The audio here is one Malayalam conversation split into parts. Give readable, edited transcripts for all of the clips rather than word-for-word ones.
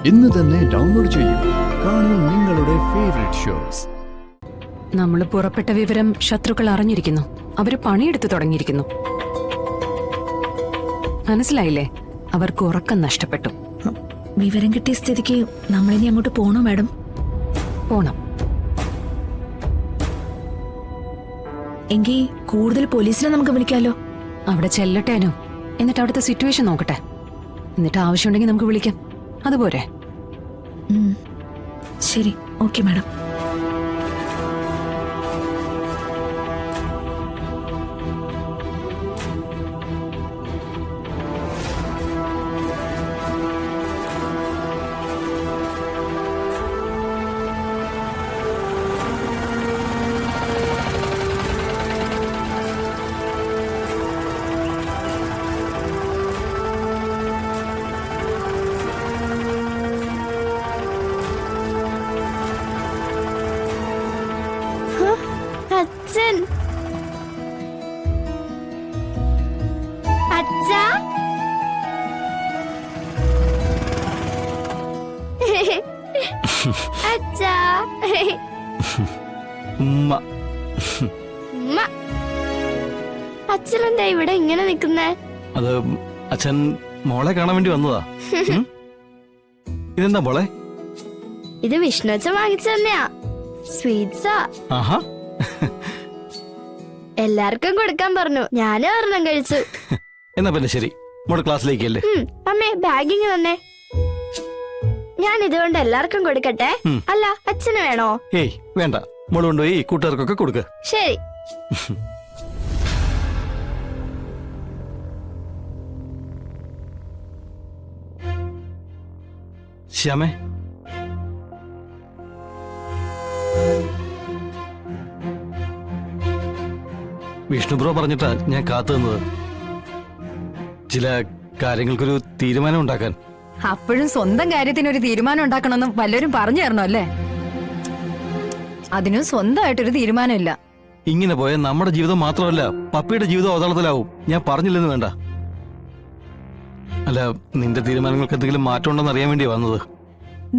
ഇന്ന് തന്നെ ഡൗൺലോഡ് ചെയ്യൂ. കാണൂ നിങ്ങളുടെ ഫേവറേറ്റ് ഷോസ്. നമ്മൾ പുറപ്പെട്ട വിവരം ശത്രുക്കൾ അറിഞ്ഞിരിക്കുന്നു. അവര് പണിയെടുത്തു തുടങ്ങിയിരിക്കുന്നു. മനസ്സിലായില്ലേ? അവർക്ക് ഉറക്കം നഷ്ടപ്പെട്ടു. വിവരം കിട്ടിയ സ്ഥിതിക്ക് നമ്മളിനി അങ്ങോട്ട് പോണോ മാഡം? പോണം. എങ്കിൽ കൂടുതൽ പോലീസിനെ നമുക്ക് വിളിക്കാലോ. അവിടെ ചെല്ലട്ടേനോ, എന്നിട്ട് അവിടുത്തെ സിറ്റുവേഷൻ നോക്കട്ടെ. എന്നിട്ട് ആവശ്യമുണ്ടെങ്കിൽ നമുക്ക് വിളിക്കാം. അതുപോരെ? ശരി, ഓക്കെ മാഡം. അച്ഛൻ, അച്ഛാ, അച്ഛാ, ഉമ്മ. ഉമ്മ. അച്ഛനെന്താ ഇവിടെ ഇങ്ങനെ നിക്കുന്നേ? അത് അച്ഛൻ മോളെ കാണാൻ വേണ്ടി വന്നതാ. ഇതെന്താ മോളെ? ഇത് വിഷ്ണു അച്ഛൻ വാങ്ങിച്ചു തന്നെയാ. സ്വീറ്റ്സാ. ആഹാ. എല്ലാവർക്കും കൊടുക്കാൻ പറഞ്ഞു. ഞാനും ഒരെണ്ണം കഴിച്ചു. എന്നാ പിന്നെ ശരി, മോള് ക്ലാസ്സിലേക്കല്ലേ? അമ്മേ, ബാഗിങ് തന്നെ. ഞാൻ ഇതുകൊണ്ട് എല്ലാവർക്കും കൊടുക്കട്ടെ? അല്ല, അച്ഛന് വേണോ? ഏയ് വേണ്ട, മോള് കൊണ്ടുപോയി കൂട്ടുകാർക്കൊക്കെ കൊടുക്ക. ശരി. ശ്യാമേ, വിഷ്ണു ബ്രോ പറഞ്ഞിട്ടാ ഞാൻ കാത്തു നിന്നത്. ചില കാര്യങ്ങൾക്കൊരു തീരുമാനം ഉണ്ടാക്കാൻ. അപ്പോഴും സ്വന്തം കാര്യത്തിനൊരു തീരുമാനം ഉണ്ടാക്കണമെന്ന് വല്ലവരും പറഞ്ഞു തരണോ അല്ലേ? അതിനും സ്വന്തമായിട്ടൊരു തീരുമാനമില്ല. ഇങ്ങനെ പോയ നമ്മുടെ ജീവിതം മാത്രമല്ല, പപ്പിയുടെ ജീവിതം അവതാളത്തിലാവും. ഞാൻ പറഞ്ഞില്ലെന്ന് വേണ്ട. അല്ല, നിന്റെ തീരുമാനങ്ങൾക്ക് എന്തെങ്കിലും മാറ്റം ഉണ്ടെന്ന് അറിയാൻ വേണ്ടി വന്നത്.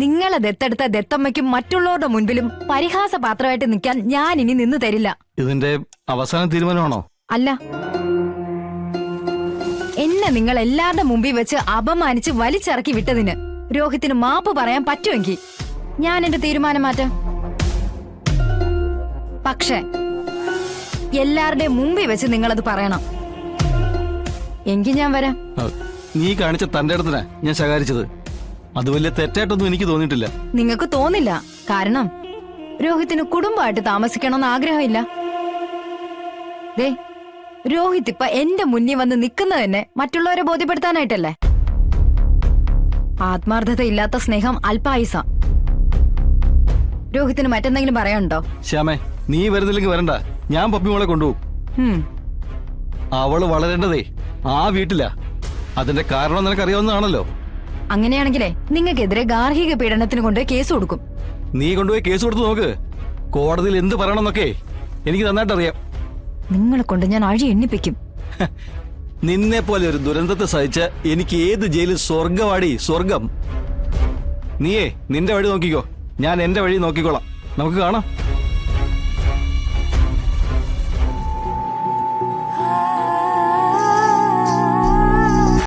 നിങ്ങളെ ദത്തെടുത്ത ദത്തമ്മയ്ക്കും മറ്റുള്ളവരുടെ മുൻപിലും പരിഹാസപാത്രമായിട്ട് നിൽക്കാൻ ഞാൻ ഇനി നിന്ന് തരില്ല. ഇതിന്റെ അവസാന തീരുമാനമാണോ? അല്ല, എന്നെ നിങ്ങൾ എല്ലാവരുടെ മുമ്പിൽ വെച്ച് അപമാനിച്ച് വലിച്ചിറക്കി വിട്ടതിന് രോഹിത്തിന് മാപ്പ് പറയാൻ പറ്റുമെങ്കിൽ ഞാൻ എന്റെ തീരുമാനം മാറ്റാം. പക്ഷേ എല്ലാവരുടെയും മുമ്പിൽ വെച്ച് നിങ്ങളത് പറയണം. എങ്കിൽ ഞാൻ വരാം. നീ കാണിച്ച തന്റെ അടുത്തിനാ ഞാൻ ശകാരിച്ചത്. അത് വലിയ തെറ്റായിട്ടൊന്നും എനിക്ക് തോന്നിയിട്ടില്ല. നിങ്ങൾക്ക് തോന്നില്ല, കാരണം രോഹിത്തിന് കുടുംബമായിട്ട് താമസിക്കണമെന്ന് ആഗ്രഹമില്ല. ദേ, രോഹിത് ഇപ്പൊ എന്റെ മുന്നിൽ വന്ന് നിൽക്കുന്നത് തന്നെ മറ്റുള്ളവരെ ബോധ്യപ്പെടുത്താനായിട്ടല്ലേ? ആത്മാർത്ഥതയില്ലാത്ത സ്നേഹം അല്പായുസ. രോഹിത്തിന് മറ്റെന്തെങ്കിലും പറയാനുണ്ടോ? ശ്യാമേ, നീ വരുന്നില്ലെങ്കിൽ വരണ്ട. ഞാൻ പപ്പി മോളെ കൊണ്ടുപോകും. അവള് വളരേണ്ടതേ ആ വീട്ടിലാ. അതിന്റെ കാരണം നിനക്കറിയാവുന്നതാണല്ലോ. അങ്ങനെയാണെങ്കിലേ നിങ്ങൾക്കെതിരെ ഗാർഹിക പീഡനത്തിന് കൊണ്ട് കേസ് കൊടുക്കും. നീ കൊണ്ടുപോയി കേസ് കൊടുത്ത് നോക്ക്. കോടതിയിൽ എന്ത് പറയണമെന്നൊക്കെ എനിക്ക് നന്നായിട്ട് അറിയാം. നിങ്ങളെ കൊണ്ട് ഞാൻ അഴി എണ്ണിപ്പിക്കും. നിന്നെ പോലെ ഒരു ദുരന്തത്തെ സഹിച്ച് എനിക്ക് ഏത് ജയിലിൽ സ്വർഗവാടി, സ്വർഗം. നീയേ നിന്റെ വഴി നോക്കിക്കോ, ഞാൻ എന്റെ വഴി നോക്കിക്കോളാം. നമുക്ക് കാണാം.